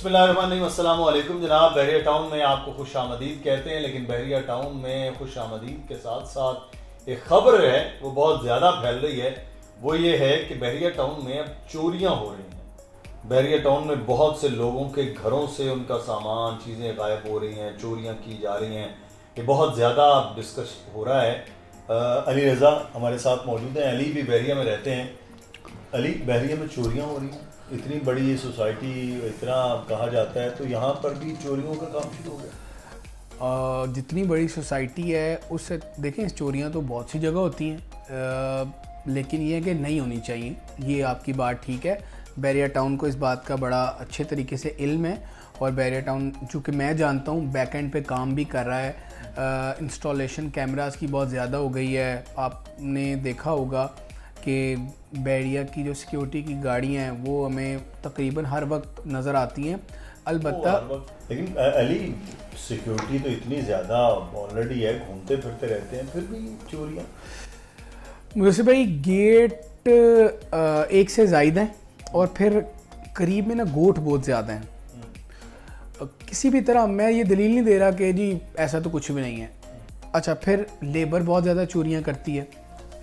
اللہ الرحمن الرحیم. السلام علیکم جناب. بحریہ ٹاؤن میں آپ کو خوش آمدید کہتے ہیں, لیکن بحریہ ٹاؤن میں خوش آمدید کے ساتھ ساتھ ایک خبر ہے وہ بہت زیادہ پھیل رہی ہے. وہ یہ ہے کہ بحریہ ٹاؤن میں اب چوریاں ہو رہی ہیں. بحریہ ٹاؤن میں بہت سے لوگوں کے گھروں سے ان کا سامان, چیزیں غائب ہو رہی ہیں, چوریاں کی جا رہی ہیں. یہ بہت زیادہ ڈسکس ہو رہا ہے. علی رضا ہمارے ساتھ موجود ہیں. علی بھی بحریہ میں رہتے ہیں. علی, بحریہ میں چوریاں ہو رہی ہیں, اتنی بڑی سوسائٹی, اتنا کہا جاتا ہے, تو یہاں پر بھی چوریوں کا کام شروع ہو گیا؟ جتنی بڑی سوسائٹی ہے اس سے دیکھیں چوریاں تو بہت سی جگہ ہوتی ہیں, لیکن یہ ہے کہ نہیں ہونی چاہیے. یہ آپ کی بات ٹھیک ہے. بحریہ ٹاؤن کو اس بات کا بڑا اچھے طریقے سے علم ہے, اور بحریہ ٹاؤن چونکہ میں جانتا ہوں بیک اینڈ پہ کام بھی کر رہا ہے. انسٹالیشن کیمراز کی بہت زیادہ ہو گئی ہے. آپ نے دیکھا ہوگا کہ بحریہ کی جو سیکیورٹی کی گاڑیاں ہیں وہ ہمیں تقریباً ہر وقت نظر آتی ہیں. البتہ لیکن علی, سیکیورٹی تو اتنی زیادہ آلریڈی ہے, گھومتے پھرتے رہتے ہیں, پھر بھی چوریاں. ویسے بھائی گیٹ ایک سے زائد ہیں, اور پھر قریب میں نا گوٹ بہت زیادہ ہیں. کسی بھی طرح میں یہ دلیل نہیں دے رہا کہ جی ایسا تو کچھ بھی نہیں ہے. اچھا, پھر لیبر بہت زیادہ چوریاں کرتی ہے.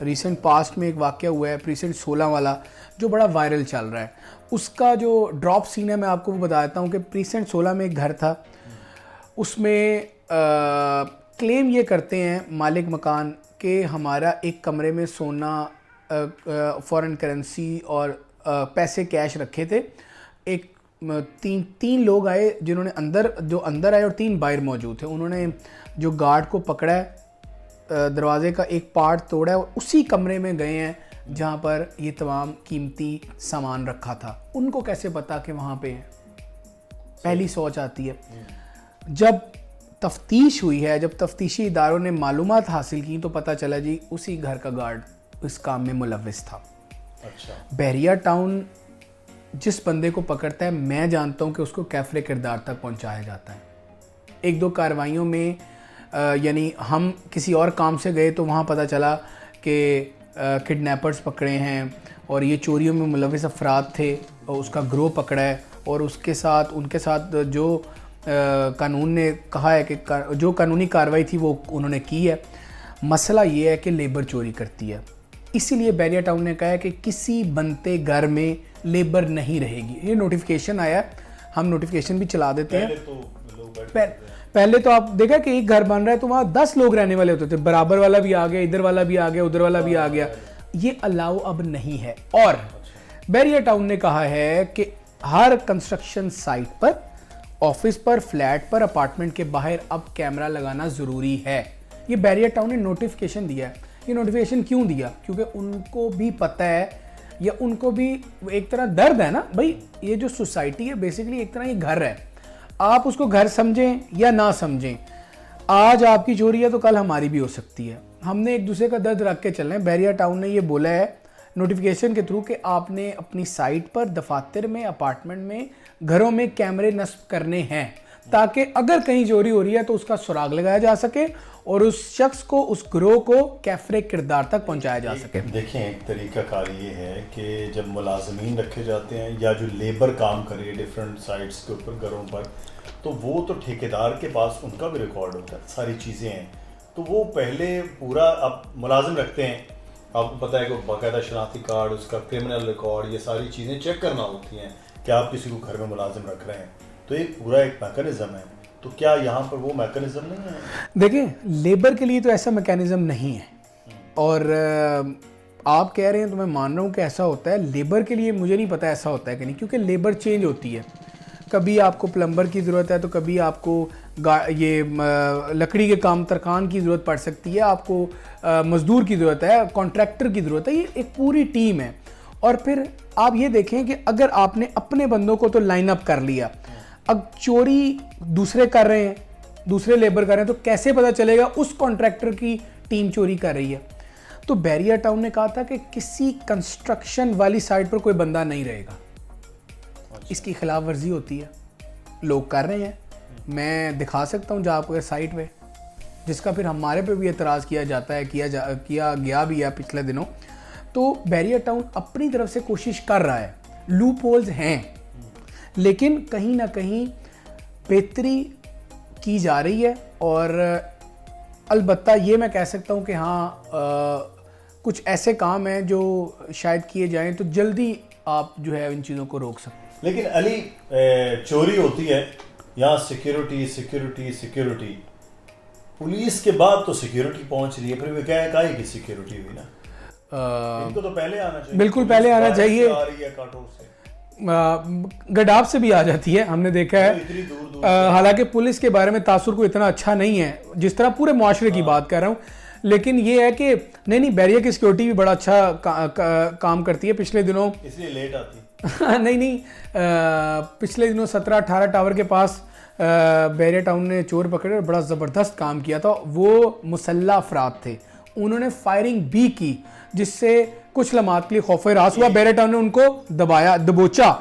ریسنٹ پاسٹ میں ایک واقعہ ہوا ہے پریسنٹ 16 والا, جو بڑا وائرل چل رہا ہے. اس کا جو ڈراپ سین ہے میں آپ کو وہ بتا دیتا ہوں کہ پریسنٹ 16 میں ایک گھر تھا. اس میں کلیم یہ کرتے ہیں مالک مکان کہ ہمارا ایک کمرے میں سونا, فورن کرنسی اور پیسے کیش رکھے تھے. ایک تین لوگ آئے جنہوں نے اندر آئے اور 3 باہر موجود تھے. انہوں نے جو گارڈ کو پکڑا ہے, دروازے کا ایک پارٹ توڑا ہے, اور اسی کمرے میں گئے ہیں جہاں پر یہ تمام قیمتی سامان رکھا تھا. ان کو کیسے پتا کہ وہاں پہ پہلی سوچ آتی ہے. جب تفتیش ہوئی ہے, جب تفتیشی اداروں نے معلومات حاصل کی تو پتہ چلا جی اسی گھر کا گارڈ اس کام میں ملوث تھا. اچھا, بحریہ ٹاؤن جس بندے کو پکڑتا ہے میں جانتا ہوں کہ اس کو کیفر کردار تک پہنچایا جاتا ہے. 1-2 کارروائیوں میں یعنی ہم کسی اور کام سے گئے تو وہاں پتہ چلا کہ کڈنیپرز پکڑے ہیں اور یہ چوریوں میں ملوث افراد تھے, اور اس کا گروہ پکڑا ہے. اور اس کے ساتھ ان کے ساتھ جو قانون نے کہا ہے کہ جو قانونی کارروائی تھی وہ انہوں نے کی ہے. مسئلہ یہ ہے کہ لیبر چوری کرتی ہے. اسی لیے بحریہ ٹاؤن نے کہا ہے کہ کسی بنتے گھر میں لیبر نہیں رہے گی. یہ نوٹیفیکیشن آیا ہے, ہم نوٹیفیکیشن بھی چلا دیتے ہیں. پہلے تو آپ دیکھا کہ ایک گھر بن رہا ہے تو وہاں 10 لوگ رہنے والے ہوتے تھے, برابر والا بھی آ گیا, ادھر والا بھی آ گیا, ادھر والا بھی آ گیا. یہ الاؤ اب نہیں ہے. اور بحریہ ٹاؤن نے کہا ہے کہ ہر کنسٹرکشن سائٹ پر, آفس پر, فلیٹ پر, اپارٹمنٹ کے باہر اب کیمرہ لگانا ضروری ہے. یہ بحریہ ٹاؤن نے نوٹیفیکیشن دیا ہے. یہ نوٹیفیکیشن کیوں دیا؟ کیونکہ ان کو بھی پتہ ہے, یا ان کو بھی ایک طرح درد ہے نا بھائی, یہ جو سوسائٹی ہے بیسیکلی ایک طرح یہ گھر ہے. آپ اس کو گھر سمجھیں یا نہ سمجھیں, آج آپ کی چوری ہے تو کل ہماری بھی ہو سکتی ہے. ہم نے ایک دوسرے کا درد رکھ کے چلنا ہے. بحریہ ٹاؤن نے یہ بولا ہے نوٹیفیکیشن کے تھرو کہ آپ نے اپنی سائٹ پر, دفاتر میں, اپارٹمنٹ میں, گھروں میں کیمرے نصب کرنے ہیں, تاکہ اگر کہیں چوری ہو رہی ہے تو اس کا سراغ لگایا جا سکے اور اس شخص کو, اس گروہ کو کیفر کردار تک پہنچایا جا سکے. دیکھیں, ایک طریقہ کار یہ ہے کہ جب ملازمین رکھے جاتے ہیں یا جو لیبر کام کرے ڈفرینٹ سائٹس کے اوپر, گھروں پر, تو وہ تو ٹھیکیدار کے پاس ان کا بھی ریکارڈ ہوتا ہے, ساری چیزیں ہیں. تو وہ پہلے پورا اب ملازم رکھتے ہیں, آپ کو پتہ ہے کہ باقاعدہ شناختی کارڈ, اس کا کرمنل ریکارڈ, یہ ساری چیزیں چیک کرنا ہوتی ہیں کہ آپ کسی کو گھر میں ملازم رکھ رہے ہیں. تو ایک پورا ایک میکانزم ہے. تو کیا یہاں پر وہ میکانزم نہیں ہے؟ دیکھیں, لیبر کے لیے تو ایسا میکانزم نہیں ہے, اور آپ کہہ رہے ہیں تو میں مان رہا ہوں کہ ایسا ہوتا ہے. لیبر کے لیے مجھے نہیں پتا ایسا ہوتا ہے کہ نہیں, کیونکہ لیبر چینج ہوتی ہے. کبھی آپ کو پلمبر کی ضرورت ہے تو کبھی آپ کو یہ لکڑی کے کام ترکان کی ضرورت پڑ سکتی ہے, آپ کو مزدور کی ضرورت ہے, کانٹریکٹر کی ضرورت ہے. یہ ایک پوری ٹیم ہے. اور پھر آپ یہ دیکھیں کہ اگر آپ نے اپنے بندوں کو تو لائن اپ کر لیا, اب چوری دوسرے کر رہے ہیں, دوسرے لیبر کر رہے ہیں, تو کیسے پتہ چلے گا اس کانٹریکٹر کی ٹیم چوری کر رہی ہے؟ تو بحریہ ٹاؤن نے کہا تھا کہ کسی کنسٹرکشن والی سائٹ پر کوئی بندہ نہیں رہے گا. اس کی خلاف ورزی ہوتی ہے, لوگ کر رہے ہیں. میں دکھا سکتا ہوں جا آپ سائٹ پہ, جس کا پھر ہمارے پہ بھی اعتراض کیا جاتا ہے, کیا گیا بھی ہے پچھلے دنوں. تو بحریہ ٹاؤن اپنی طرف سے کوشش کر رہا ہے, لوپ ہولز ہیں, لیکن کہیں نہ کہیں بہتری کی جا رہی ہے، اور البتہ یہ میں کہہ سکتا ہوں کہ ہاں کچھ ایسے کام ہیں جو شاید کیے جائیں تو جلدی آپ جو ہے ان چیزوں کو روک سکتے ہیں۔ لیکن علی چوری ہوتی ہے یہاں سیکیورٹی سیکیورٹی سیکیورٹی، پولیس کے بعد تو سیکیورٹی پہنچ رہی ہے، پھر کیا ہے کی سیکیورٹی ہوئی نا، ان کو تو پہلے آنا چاہیے، بالکل پہلے آنا چاہیے، آ رہی ہے کاٹور سے، گڈاف سے بھی آ جاتی ہے، ہم نے دیکھا ہے، اتنی دور دور حالانکہ پولیس کے بارے میں تاثر کو اتنا اچھا نہیں ہے جس طرح پورے معاشرے کی بات کر رہا ہوں، لیکن یہ ہے کہ نہیں بحریہ کی سیکیورٹی بھی بڑا اچھا کام کرتی ہے۔ پچھلے دنوں اس لیے لیٹ آتی نہیں پچھلے دنوں 17-18 ٹاور کے پاس بحریہ ٹاؤن نے چور پکڑے اور بڑا زبردست کام کیا تھا، وہ مسلح افراد تھے، انہوں نے فائرنگ بھی کی جس سے کچھ لمحات کے لیے خوف و ہراس ہوا، بحریہ ٹاؤن نے ان کو دبوچا،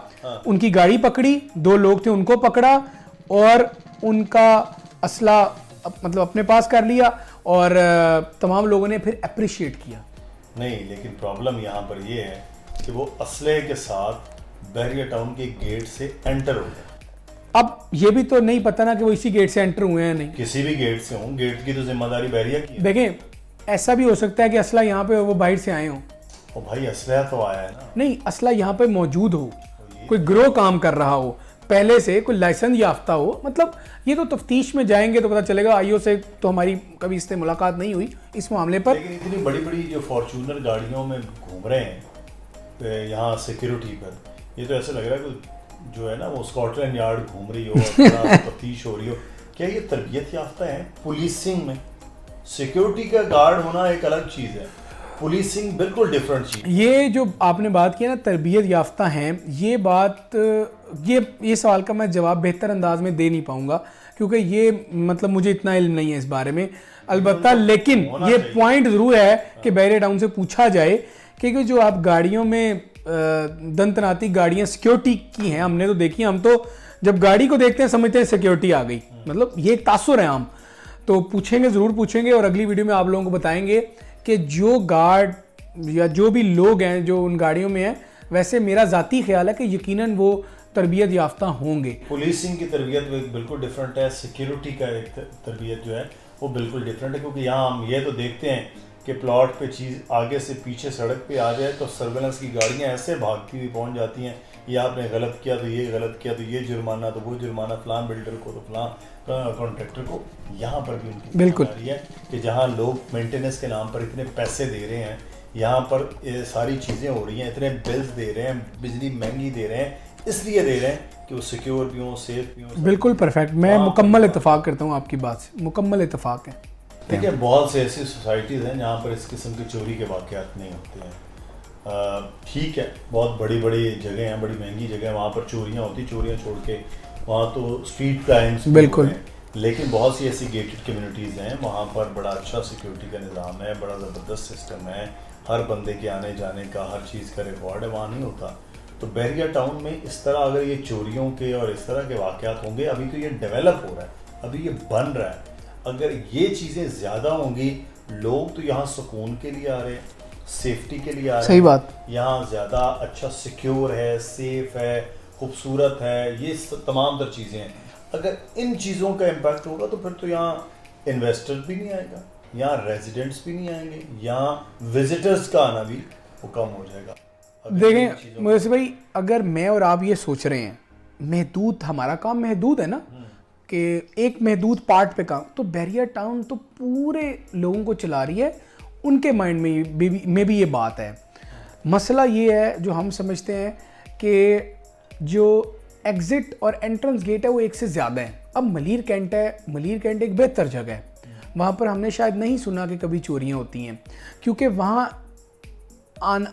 ان کی گاڑی پکڑی، 2 لوگ تھے ان کو پکڑا اور ان کا اسلحہ مطلب اپنے پاس کر لیا، اور تمام لوگوں نے پھر اپریشیٹ کیا۔ نہیں، لیکن پرابلم یہاں پر یہ ہے کہ وہ اسلحے کے ساتھ بحریہ ٹاؤن کے گیٹ سے انٹر ہو گئے۔ اب یہ بھی تو نہیں پتہ نا کہ وہ اسی گیٹ سے انٹر ہوئے ہیں، نہیں کسی بھی گیٹ سے ہوں، گیٹ کی تو ذمہ داری بحریہ کی ہے۔ دیکھیں ایسا بھی ہو سکتا ہے کہ اسلحہ یہاں پہ وہ باہر سے آئے ہوں، اور بھائی اسلحہ تو آیا ہے نا، نہیں اسلحہ یہاں پہ موجود ہو، کوئی گروہ کام کر رہا ہو، پہلے سے کوئی لائسنس یافتہ ہو، مطلب یہ تو تفتیش میں جائیں گے تو پتہ چلے گا۔ آئی او سے تو ہماری کبھی اس سے ملاقات نہیں ہوئی اس معاملے پر، لیکن اتنی بڑی بڑی جو فارچونر گاڑیوں میں گھوم رہے ہیں یہاں سیکیورٹی پر، یہ تو ایسا لگ رہا ہے کہ جو ہے نا وہ اسکاٹ لینڈ یارڈ گھوم رہی ہو، تفتیش ہو رہی ہو۔ کیا یہ تربیت یافتہ ہے پولیسنگ میں؟ سیکیورٹی کا گارڈ ہونا ایک الگ چیز ہے، پولیسنگ بالکل ڈیفرنٹ چیز۔ یہ جو آپ نے بات کی نا تربیت یافتہ ہیں، یہ بات یہ سوال کا میں جواب بہتر انداز میں دے نہیں پاؤں گا کیونکہ یہ مطلب مجھے اتنا علم نہیں ہے اس بارے میں، البتہ لیکن یہ پوائنٹ ضرور ہے کہ بحریہ ٹاؤن سے پوچھا جائے کہ جو آپ گاڑیوں میں دنتناتی گاڑیاں سیکیورٹی کی ہیں، ہم نے تو دیکھی، ہم تو جب گاڑی کو دیکھتے ہیں سمجھتے ہیں سیکیورٹی آ گئی، مطلب یہ ایک تاثر ہے عام، تو پوچھیں گے، ضرور پوچھیں گے، اور اگلی ویڈیو میں آپ لوگوں کو بتائیں گے کہ جو گارڈ یا جو بھی لوگ ہیں جو ان گاڑیوں میں ہیں، ویسے میرا ذاتی خیال ہے کہ یقیناً وہ تربیت یافتہ ہوں گے۔ پولیسنگ کی تربیت بالکل ڈیفرنٹ ہے، سیکیورٹی کا ایک تربیت جو ہے وہ بالکل ڈیفرنٹ ہے، کیونکہ یہاں ہم یہ تو دیکھتے ہیں کہ پلاٹ پہ چیز آگے سے پیچھے سڑک پہ آ جائے تو سرویلنس کی گاڑیاں ایسے بھاگتی ہوئی پہنچ جاتی ہیں، یہ آپ نے غلط کیا تو یہ غلط کیا تو یہ جرمانہ تو وہ جرمانہ، فلاں بلڈر کو تو فلاں کانٹریکٹر کو۔ یہاں پر بھی ان کی بالکل ہے کہ جہاں لوگ مینٹیننس کے نام پر اتنے پیسے دے رہے ہیں، یہاں پر ساری چیزیں ہو رہی ہیں، اتنے بلز دے رہے ہیں، بجلی مہنگی دے رہے ہیں، اس لیے دے رہے ہیں کہ وہ سیکیور بھی ہوں، سیف بھی ہوں۔ بالکل پرفیکٹ، میں مکمل اتفاق کرتا ہوں آپ کی بات سے، مکمل اتفاق ہے۔ دیکھیں بہت سے ایسی سوسائٹیز ہیں جہاں پر اس قسم کی چوری کے واقعات نہیں ہوتے ہیں، ٹھیک ہے بہت بڑی بڑی جگہیں ہیں، بڑی مہنگی جگہ ہیں، وہاں پر چوریاں ہوتی، چوریاں چھوڑ کے وہاں تو اسٹریٹ کرائمس بالکل، لیکن بہت سی ایسی گیٹڈ کمیونٹیز ہیں وہاں پر بڑا اچھا سیکیورٹی کا نظام ہے، بڑا زبردست سسٹم ہے، ہر بندے کے آنے جانے کا ہر چیز کا ریکارڈ ہے، وہاں نہیں ہوتا۔ تو بحریہ ٹاؤن میں اس طرح اگر یہ چوریوں کے اور اس طرح کے واقعات ہوں گے، ابھی تو یہ ڈیولپ ہو رہا ہے، ابھی یہ بن رہا ہے، اگر یہ چیزیں زیادہ ہوں گی، لوگ تو یہاں سکون کے لیے آ رہے ہیں، سیفٹی کے لیے آ رہے ہیں، صحیح بات، یہاں زیادہ اچھا سیکیور ہے، سیف ہے، خوبصورت ہے، یہ تمام تر چیزیں ہیں۔ اگر ان چیزوں کا امپیکٹ ہوگا تو پھر تو یہاں انویسٹر بھی نہیں آئے گا، یہاں ریزیڈنٹس بھی نہیں آئیں گے، یہاں وزٹرز کا آنا بھی وہ کم ہو جائے گا۔ دیکھیں مویس بھائی، اگر میں اور آپ یہ سوچ رہے ہیں محدود، ہمارا کام محدود ہے نا کہ ایک محدود پارٹ پہ کام، تو بحریہ ٹاؤن تو پورے لوگوں کو چلا رہی ہے، ان کے مائنڈ میں بھی یہ بات ہے۔ مسئلہ یہ ہے جو ہم سمجھتے ہیں کہ جو ایگزٹ اور انٹرنس گیٹ ہے وہ ایک سے زیادہ ہے۔ اب ملیر کینٹ ہے، ملیر کینٹ ایک بہتر جگہ ہے، وہاں پر ہم نے شاید نہیں سنا کہ کبھی چوریاں ہوتی ہیں، کیونکہ وہاں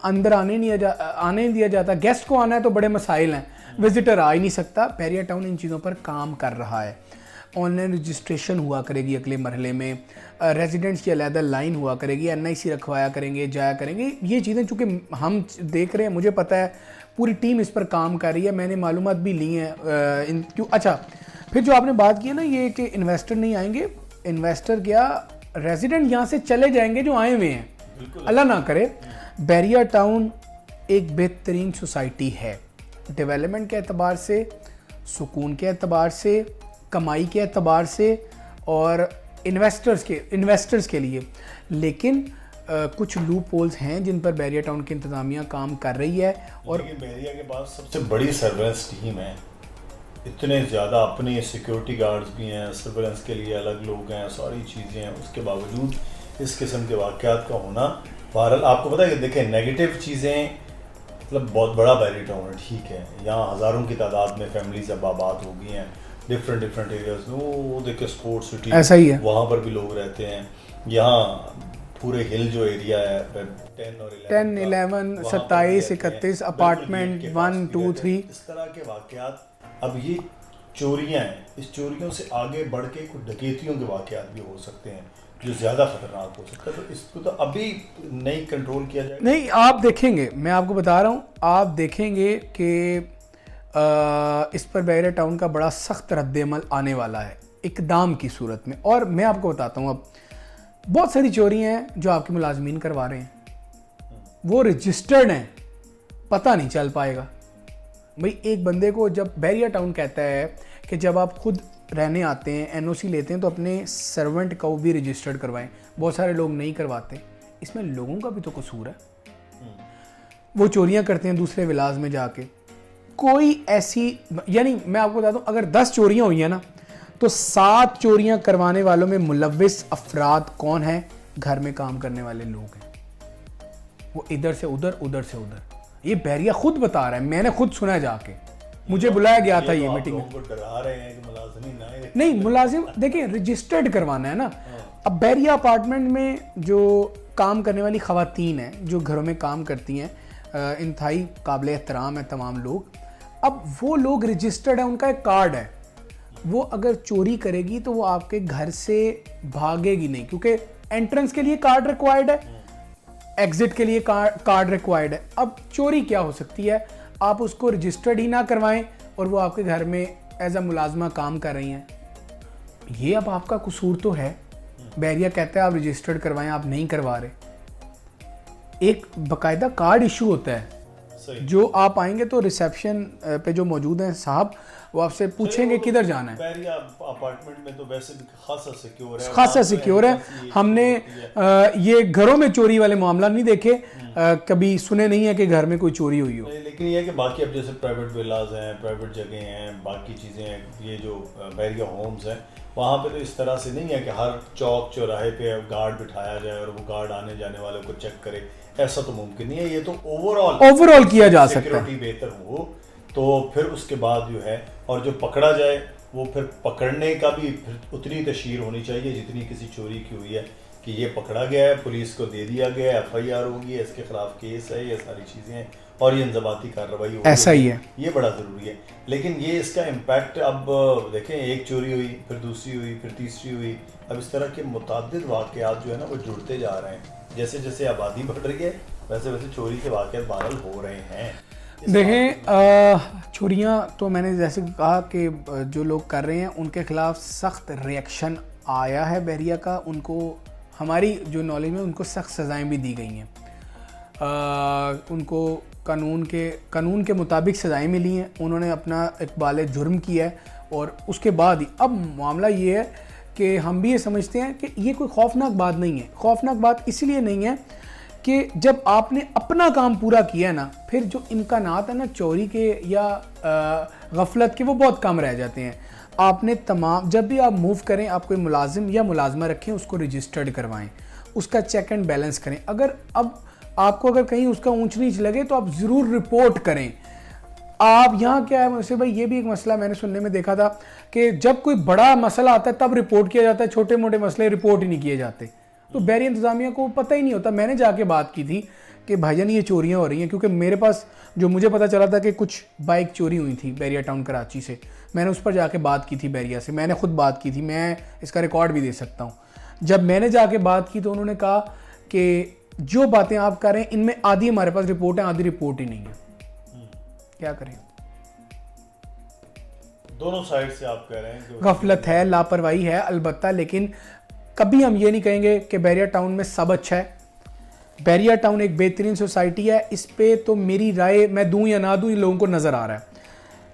اندر آنے نہیں دیا جاتا، گیسٹ کو آنا ہے تو بڑے مسائل ہیں، وزٹر آ ہی نہیں سکتا۔ بحریہ ٹاؤن ان چیزوں پر کام کر رہا ہے، آن لائن رجسٹریشن ہوا کرے گی اگلے مرحلے میں، ریزیڈنٹس کی علیحدہ لائن ہوا کرے گی، NIC رکھوایا کریں گے، جایا کریں گے، یہ چیزیں چونکہ ہم دیکھ رہے ہیں، مجھے پتہ ہے پوری ٹیم اس پر کام کر رہی ہے، میں نے معلومات بھی لی ہیں۔ اچھا پھر جو آپ نے بات کی نا یہ کہ انویسٹر نہیں آئیں گے، انویسٹر کیا ریزیڈنٹ یہاں سے چلے جائیں گے جو آئے ہوئے ہیں، اللہ نہ کرے۔ بحریہ ٹاؤن ایک بہترین سوسائٹی ہے ڈیولپمنٹ کے اعتبار سے، سکون کے اعتبار سے, کمائی کے اعتبار سے اور انویسٹرز کے لیے. لیکن کچھ لوپ ہولز ہیں جن پر بحریہ ٹاؤن کی انتظامیہ کام کر رہی ہے. اور بحریہ کے پاس سب سے بڑی سرویلنس ٹیم ہے, اتنے زیادہ اپنے سیکیورٹی گارڈز بھی ہیں, سرویلنس کے لیے الگ لوگ ہیں, ساری چیزیں ہیں. اس کے باوجود اس قسم کے واقعات کا ہونا, بہرحال آپ کو پتہ ہے کہ دیکھیں نیگیٹو چیزیں, مطلب بہت بڑا بحریہ ٹاؤن ہے, ٹھیک ہے, یہاں ہزاروں کی تعداد میں فیملیز اب آباد ہو گئی ہیں ڈفرینٹ ایریاز میں. وہ دیکھیں اسپورٹس سٹی ایسا ہی ہے, وہاں پر بھی لوگ رہتے ہیں. یہاں پورے ہل جو ایریا ہے 10, 11, 27, 31 اپارٹمنٹ 1, 2, 3 اس طرح کے واقعات. اب یہ چوریاں ہیں, اس چوریوں سے آگے بڑھ کے کچھ ڈکیتیوں کے واقعات بھی ہو سکتے ہیں جو زیادہ خطرناک ہو سکتا ہے. تو اس کو تو ابھی نہیں کنٹرول کیا جائے. نہیں, آپ دیکھیں گے, میں آپ کو بتا رہا ہوں, آپ دیکھیں گے کہ اس پر بحریہ ٹاؤن کا بڑا سخت رد عمل آنے والا ہے اقدام کی صورت میں. اور میں آپ کو بتاتا ہوں, اب بہت ساری چوریاں ہیں جو آپ کے ملازمین کروا رہے ہیں, وہ رجسٹرڈ ہیں, پتہ نہیں چل پائے گا. بھئی ایک بندے کو جب بحریہ ٹاؤن کہتا ہے کہ جب آپ خود رہنے آتے ہیں NOC لیتے ہیں تو اپنے سرونٹ کو بھی رجسٹرڈ کروائیں. بہت سارے لوگ نہیں کرواتے, اس میں لوگوں کا بھی تو قصور ہے. وہ چوریاں کرتے ہیں دوسرے ولاز میں جا کے. کوئی ایسی, یعنی میں آپ کو بتا دوں, اگر 10 چوریاں ہوئی ہیں نا تو 7 چوریاں کروانے والوں میں ملوث افراد کون ہیں؟ گھر میں کام کرنے والے لوگ ہیں. وہ ادھر سے ادھر, ادھر سے ادھر. یہ بحریہ خود بتا رہا ہے, میں نے خود سنا جا کے, مجھے بلایا گیا تھا یہ میٹنگ میں. نہیں, ملازم دیکھیں رجسٹرڈ کروانا ہے نا. اب بحریہ اپارٹمنٹ میں جو کام کرنے والی خواتین ہیں, جو گھروں میں کام کرتی ہیں, انتہائی قابل احترام ہے تمام لوگ. اب وہ لوگ رجسٹرڈ ہیں, ان کا ایک کارڈ ہے. وہ اگر چوری کرے گی تو وہ آپ کے گھر سے بھاگے گی نہیں, کیونکہ انٹرنس کے لیے کارڈ ریکوائرڈ ہے, ایگزٹ کے لیے کارڈ ریکوائرڈ ہے. اب چوری کیا ہو سکتی ہے؟ آپ اس کو رجسٹرڈ ہی نہ کروائیں اور وہ آپ کے گھر میں ایز اے ملازمہ کام کر رہی ہیں. یہ اب آپ کا قصور تو ہے. بحریہ کہتا ہے آپ رجسٹرڈ کروائیں, آپ نہیں کروا رہے. ایک باقاعدہ کارڈ ایشو ہوتا ہے, جو آپ آئیں گے تو ریسیپشن پہ جو موجود ہیں صاحب, وہ آپ سے پوچھیں گے کدھر جانا ہے. بحریہ اپارٹمنٹ میں تو ویسے بھی خاصا سیکیور ہے. ہم نے یہ گھروں میں چوری والے معاملہ نہیں دیکھے, کبھی سنے نہیں ہے کہ گھر میں کوئی چوری ہوئی ہو. لیکن یہ ہے کہ باقی اب جیسے پرائیویٹ ولاز ہیں, پرائیویٹ جگہیں ہیں, باقی چیزیں ہیں, یہ جو بحریہ ہومز ہیں, وہاں پہ تو اس طرح سے نہیں ہے کہ ہر چوک چوراہے پہ گارڈ بٹھایا جائے اور وہ گارڈ آنے جانے والوں کو چیک کرے. ایسا تو ممکن نہیں ہے. یہ تو اوور آل کیا جا سکتا ہے. سیکیورٹی بہتر ہو تو پھر اس کے بعد جو ہے, اور جو پکڑا جائے وہ پھر پکڑنے کا بھی اتنی تشہیر ہونی چاہیے جتنی کسی چوری کی ہوئی ہے, کہ یہ پکڑا گیا ہے, پولیس کو دے دیا گیا ہے, FIR ہوگی ہے, اس کے خلاف کیس ہے, یہ ساری چیزیں ہیں, اور یہ انضباطی کارروائی ہوگی. ایسا ہی ہے, یہ بڑا ضروری ہے. لیکن یہ اس کا امپیکٹ, اب دیکھیں ایک چوری ہوئی, پھر دوسری ہوئی, پھر تیسری ہوئی, اب اس طرح کے متعدد واقعات جو ہے نا وہ جڑتے جا رہے ہیں. جیسے جیسے آبادی بڑھ رہی ہے ویسے ویسے چوری کے واقعات بہرحال ہو رہے ہیں. دیکھیں چوریاں تو میں نے جیسے کہا کہ جو لوگ کر رہے ہیں ان کے خلاف سخت ریئیکشن آیا ہے بحریہ کا. ان کو ہماری جو نالج میں ان کو سخت سزائیں بھی دی گئی ہیں. ان کو قانون کے مطابق سزائیں ملی ہیں. انہوں نے اپنا اقبال جرم کیا ہے, اور اس کے بعد ہی اب معاملہ یہ ہے کہ ہم بھی یہ سمجھتے ہیں کہ یہ کوئی خوفناک بات نہیں ہے. خوفناک بات اس لیے نہیں ہے کہ جب آپ نے اپنا کام پورا کیا ہے نا, پھر جو امکانات ہیں نا چوری کے یا غفلت کے, وہ بہت کم رہ جاتے ہیں. آپ نے جب بھی آپ موو کریں, آپ کوئی ملازم یا ملازمہ رکھیں, اس کو رجسٹرڈ کروائیں, اس کا چیک اینڈ بیلنس کریں. اب آپ کو اگر کہیں اس کا اونچ نیچ لگے تو آپ ضرور رپورٹ کریں. آپ یہاں کیا ہے منصف بھائی, یہ بھی ایک مسئلہ میں نے سننے میں دیکھا تھا کہ جب کوئی بڑا مسئلہ آتا ہے تب رپورٹ کیا جاتا ہے, چھوٹے موٹے مسئلے رپورٹ ہی نہیں کیے جاتے. تو بحریہ انتظامیہ کو پتہ ہی نہیں ہوتا. میں نے جا کے بات کی تھی کہ بھائی جان یہ چوریاں ہو رہی ہیں, کیونکہ میرے پاس جو مجھے پتہ چلا تھا کہ کچھ بائک چوری ہوئی تھی بحریہ ٹاؤن کراچی سے. میں نے اس پر جا کے بات کی تھی بحریہ سے, میں نے خود بات کی تھی, میں اس کا ریکارڈ بھی دے سکتا ہوں. جب میں نے جا کے بات کی تو انہوں نے کہا کہ جو باتیں آپ کر رہے ہیں ان میں آدھی ہمارے پاس رپورٹ ہیں, آدھی رپورٹ ہی نہیں ہے. کیا کریں, دونوں سائڈ سے آپ کہہ رہے ہیں کہ غفلت ہے, لاپرواہی ہے البتہ, لیکن کبھی ہم یہ نہیں کہیں گے کہ بحریہ ٹاؤن میں سب اچھا ہے. بحریہ ٹاؤن ایک بہترین سوسائٹی ہے, اس پہ تو میری رائے میں دوں یا نہ دوں, ان لوگوں کو نظر آ رہا ہے.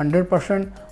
100%,